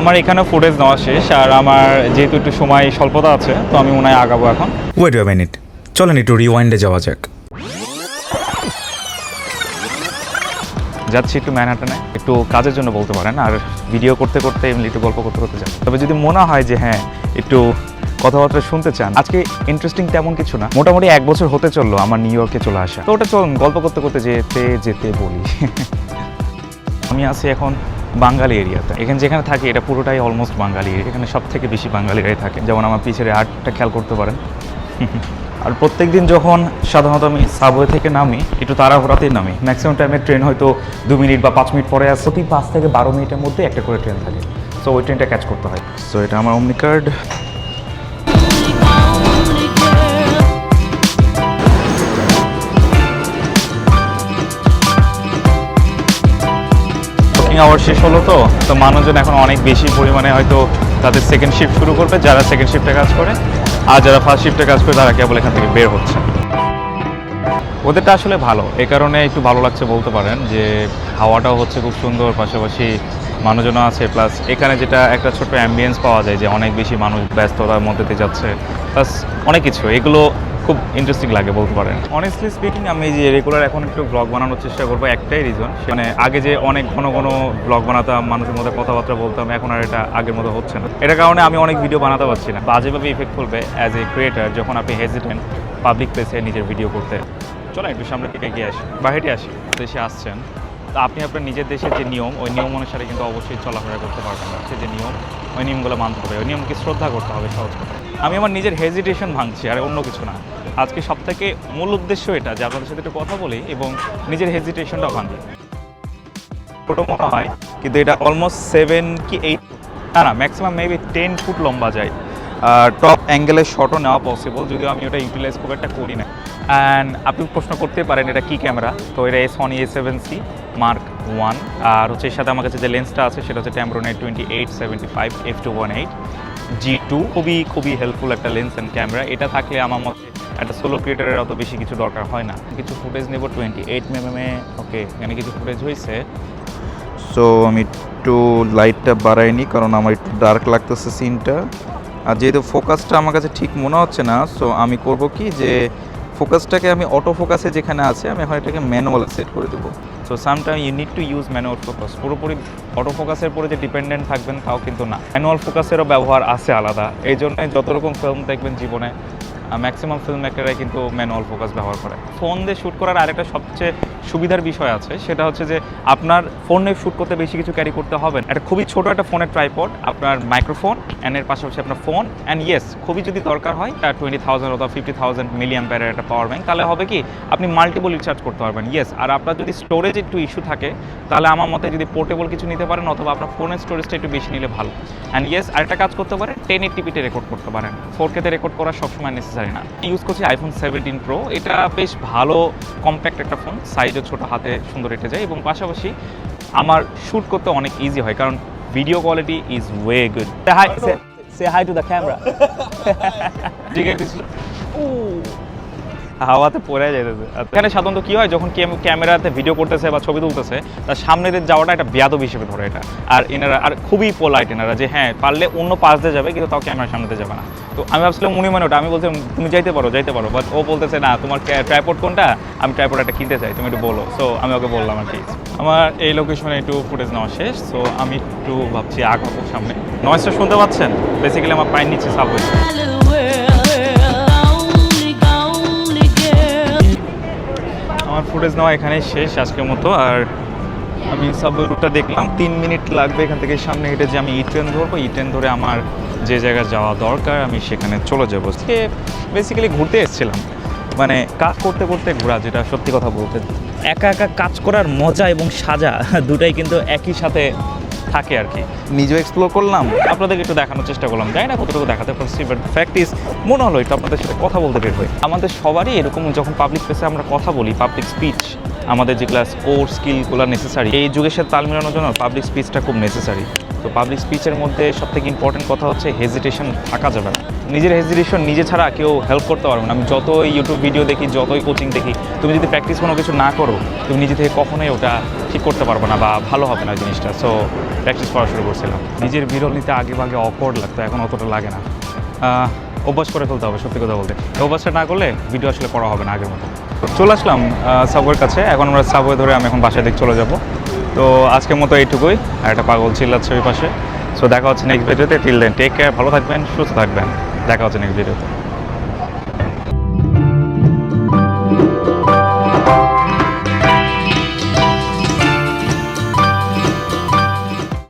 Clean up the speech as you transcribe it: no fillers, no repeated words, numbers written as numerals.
আমার এখানে ফুটেজ নেওয়া শেষ, আর আমার যেহেতু একটু সময় স্বল্পতা আছে তো আমি মনে হয় আগাবো এখন। ওয়েট আ মিনিট, চলেন একটু রিওয়াইন্ডে যাওয়া যাক। যাচ্ছি একটু ম্যানহাটনে, একটু কাজের জন্য বলতে পারেন, আর ভিডিও করতে করতে এমনি একটু গল্প করতে করতে যান। তবে যদি মনে হয় যে হ্যাঁ একটু কথাবার্তা শুনতে চান, আজকে ইন্টারেস্টিং তেমন কিছু না, মোটামুটি 1 বছর হতে চললো আমার নিউ ইয়র্কে চলে আসা, তো ওটা চলুন গল্প করতে করতে যেতে যেতে বলি। আমি আছি এখন বাঙালি এরিয়াতে, এখানে যেখানে থাকি এটা পুরোটাই অলমোস্ট বাঙালি এরিয়া, এখানে সব থেকে বেশি বাঙালিরাই থাকে, যেমন আমার পিছের আর্টটা খেয়াল করতে পারেন। আর প্রত্যেক দিন যখন সাধারণত আমি সাবওয়ে থেকে নামি, একটু তাড়াহুড়াতেই নামি, ম্যাক্সিমাম টাইমে ট্রেন হয়তো 2 মিনিট বা 5 মিনিট পরে আসে, প্রতি 5 থেকে 12 মিনিটের মধ্যে একটা করে ট্রেন থাকে, সো ওই ট্রেনটা ক্যাচ করতে হয়। সো এটা আমার অমনি কার্ড। আওয়ার শেষ হলো, তো মানুষজন এখন অনেক বেশি পরিমাণে হয়তো তাদের সেকেন্ড শিফট শুরু করবে, যারা সেকেন্ড শিফটে কাজ করে, আর যারা ফার্স্ট শিফটে কাজ করে তারা কেবল এখান থেকে বের হচ্ছে। ওদেরটা আসলে ভালো, এই কারণে একটু ভালো লাগছে বলতে পারেন যে হাওয়াটাও হচ্ছে খুব সুন্দর, পাশাপাশি মানুষজনও আছে, প্লাস এখানে যেটা একটা ছোট্ট অ্যাম্বিয়েন্স পাওয়া যায় যে অনেক বেশি মানুষ ব্যস্ততার মধ্যে দিয়ে যাচ্ছে, প্লাস অনেক কিছু, এগুলো খুব ইন্টারেস্টিং লাগে বলতে পারেন। অনেস্টলি স্পিকিং আমি যে রেগুলার এখন একটু ব্লগ বানানোর চেষ্টা করবো, একটাই রিজন, মানে আগে যে অনেক ঘন ঘন ব্লগ বানাতাম, মানুষের মধ্যে কথাবার্তা বলতাম, এখন আর এটা আগের মতো হচ্ছে না, এটার কারণে আমি অনেক ভিডিও বানাতে পারছি না, বাজেভাবে ইফেক্ট করবে অ্যাজ এ ক্রিয়েটার যখন আপনি হেজিটেন্ট পাবলিক প্লেসে নিজের ভিডিও করতে। চলো একটু সামনে থেকে এগিয়ে আসি বা হেঁটে আসি। দেশে আসছেন তো আপনি আপনার নিজের দেশের যে নিয়ম, ওই নিয়ম অনুসারে কিন্তু অবশ্যই চলাফেরা করতে পারবেন না, সে যে নিয়ম, ওই নিয়মগুলো মানতে হবে, ওই নিয়মকে শ্রদ্ধা করতে হবে, সহজ কথা। আমি আমার নিজের হেজিটেশন ভাঙছি, আর অন্য কিছু না। আজকে সবথেকে মূল উদ্দেশ্য এটা যে আপনাদের সাথে একটু কথা বলি এবং নিজের হেজিটেশনটাও ভাঙি। ছোটো মনে হয় কিন্তু এটা অলমোস্ট 7 কি 8, না ম্যাক্সিমাম মেবি 10 ফুট লম্বা যায়। টপ অ্যাঙ্গেলের শটও নেওয়া পসিবল, যদিও আমি ওটা ইউটিলাইজ খুব একটা করি না। অ্যান্ড আপনি প্রশ্ন করতে পারেন এটা কী ক্যামেরা, তো এটা Sony A7C Mark 1, আর হচ্ছে এর সাথে আমার কাছে যে লেন্সটা আছে সেটা হচ্ছে Tamronite 2875 f2.8 G2, খুবই হেল্পফুল একটা লেন্স অ্যান্ড ক্যামেরা। এটা থাকলে আমার মতে একটা সোলো ক্রিয়েটারের অত বেশি কিছু দরকার হয় না। কিছু ফুটেজ নেব 28mm, ওকে এখানে কিছু ফুটেজ হয়েছে। সো আমি একটু লাইটটা বাড়াইনি কারণ আমার একটু ডার্ক লাগতেছে সিনটা, আর যেহেতু ফোকাসটা আমার কাছে ঠিক মনে হচ্ছে না, সো আমি করব কি যে ফোকাসটাকে আমি অটো ফোকাসে যেখানে আছে আমি এখন এটাকে ম্যানুয়ালে সেট করে দেবো। So sometime you need to use manual focus, পুরোপুরি অটো ফোকাসের পরে যে ডিপেন্ডেন্ট থাকবেন তাও কিন্তু না, ম্যানুয়াল ফোকাসেরও ব্যবহার আছে আলাদা। এই জন্য যত রকম ফিল্ম দেখবেন জীবনে, ম্যাক্সিমাম ফিল্ম মেকাররাই কিন্তু ম্যানুয়াল ফোকাস ব্যবহার করে। ফোন দিয়ে শ্যুট করার আরেকটা সবচেয়ে সুবিধার বিষয় আছে, সেটা হচ্ছে যে আপনার ফোনে শ্যুট করতে বেশি কিছু ক্যারি করতে হবে না। একটা খুবই ছোটো একটা ফোনের ট্রাইপড, আপনার মাইক্রোফোন অ্যান্ড এর পাশাপাশি আপনার ফোন, অ্যান্ড ইয়েস খুবই যদি দরকার হয় 20,000 অথবা 50,000 মিলিঅ্যাম্পিয়ারের একটা পাওয়ার ব্যাংক, তাহলে হবে কি আপনি মাল্টিপল রিচার্জ করতে পারবেন। ইয়েস, আর আপনার যদি স্টোরেজ একটু ইস্যু থাকে তাহলে আমার মতে যদি পোর্টেবল কিছু নিতে পারেন, অথবা আপনার ফোনের স্টোরেজটা একটু বেশি নিলে ভালো। অ্যান্ড ইয়েস, আরেকটা কাজ করতে পারেন, 1080p রেকর্ড করতে পারেন, 4K রেকর্ড করা সবসময় নেসেসারি না। ইউজ করছি iPhone 17 Pro, এটা বেশ ভালো কম্প্যাক্ট একটা ফোন, সাইজও ছোটো, হাতে সুন্দর এঁটে যায়, এবং পাশাপাশি আমার শ্যুট করতে অনেক ইজি হয় কারণ video quality is way good. Say hi to the camera. ঠিক আছে, হাওয়াতে পড়ে যাইতেছে। এখানে সাধারণত কী হয়, যখন ক্যামেরাতে ভিডিও করতেছে বা ছবি তুলতেছে, তার সামনে দিয়ে যাওয়াটা একটা বেয়াদব হিসেবে ধরে এটা, আর এনারা আর খুবই পোলাইট এনারা, যে হ্যাঁ পারলে অন্য পাশ দিয়ে যাবে কিন্তু তাও ক্যামেরার সামনে দিয়ে যাবে না। তো আমি ভাবছিলাম উনি মানে ওটা, আমি বলছিলাম তুমি যাইতে পারো, বাট ও বলতেছে না তোমার ট্রাইপড কোনটা, আমি ট্রাইপড একটা কিনতে চাই, তুমি একটু বলো। সো আমি ওকে বললাম আর কি। আমার এই লোকেশনে একটু ফুটেজ নেওয়া শেষ, সো আমি একটু ভাবছি আগাবো সামনে। নয়েজটা শুনতে পাচ্ছেন? বেসিক্যালি আমার পায়ের নিচে সাবওয়ে। আমার ফুটেজ নেওয়া এখানেই শেষ আজকের মতো, আর আমি সাবওয়ে রুটটা দেখলাম 3 মিনিট লাগবে এখান থেকে সামনে হেঁটে, যে আমি ট্রেন ধরবো, ট্রেন ধরে আমার যে জায়গায় যাওয়া দরকার আমি সেখানে চলে যাবো। বেসিক্যালি ঘুরতে এসেছিলাম, মানে কাজ করতে করতে ঘোরা, যেটা সত্যি কথা বলতে একা কাজ করার মজা এবং সাজা দুটাই কিন্তু একই সাথে থাকে আর কি। নিজেও এক্সপ্লোর করলাম, আপনাদেরকে একটু দেখানোর চেষ্টা করলাম, জানি না কতটুকু দেখাতে পারছি, বাট ফ্যাক্ট ইজ মনে হলো একটু আপনাদের সাথে কথা বলতে বের হই। আমাদের সবারই এরকম, যখন পাবলিক প্লেসে আমরা কথা বলি, পাবলিক স্পিচ আমাদের যেগুলো কোর স্কিলগুলো নেসেসারি, এই যুগের সাথে তাল মেলানোর জন্য পাবলিক স্পিচটা খুব নেসেসারি। তো পাবলিক স্পিচের মধ্যে সবথেকে ইম্পর্টেন্ট কথা হচ্ছে হেজিটেশন থাকা যাবে না। নিজের হেজিটেশন নিজে ছাড়া কেউ হেল্প করতে পারবে না। আমি যতই ইউটিউব ভিডিও দেখি, যতই কোচিং দেখি, তুমি যদি প্র্যাকটিস কোনো কিছু না করো, তুমি নিজে থেকে কখনোই ওটা ঠিক করতে পারবো না বা ভালো হবে না জিনিসটা। সো প্র্যাকটিস করা শুরু করছিলাম। নিজের বিরল নিতে আগে ভাগে অকওয়ার্ড লাগতো, এখন অতটা লাগে না। অভ্যাস করে ফেলতে হবে, সত্যি কথা বলতে। এই অভ্যাসটা না করলে ভিডিও আসলে করা হবে না আগের মতো। চলে আসলাম সাবওয়ের কাছে, এখন আমরা সাবওয়ে ধরে আমি এখন বাসায় দিকে চলে যাব। তো আজকের মতো এইটুকুই, আর একটা পাগল চিল্লাচ্ছে ওই পাশে। সো দেখা হচ্ছে নেক্সট ভিডিওতে। টিল দেন টেক কেয়ার, ভালো থাকবেন, সুস্থ থাকবেন, দেখা হচ্ছে নেক্সট ভিডিওতে।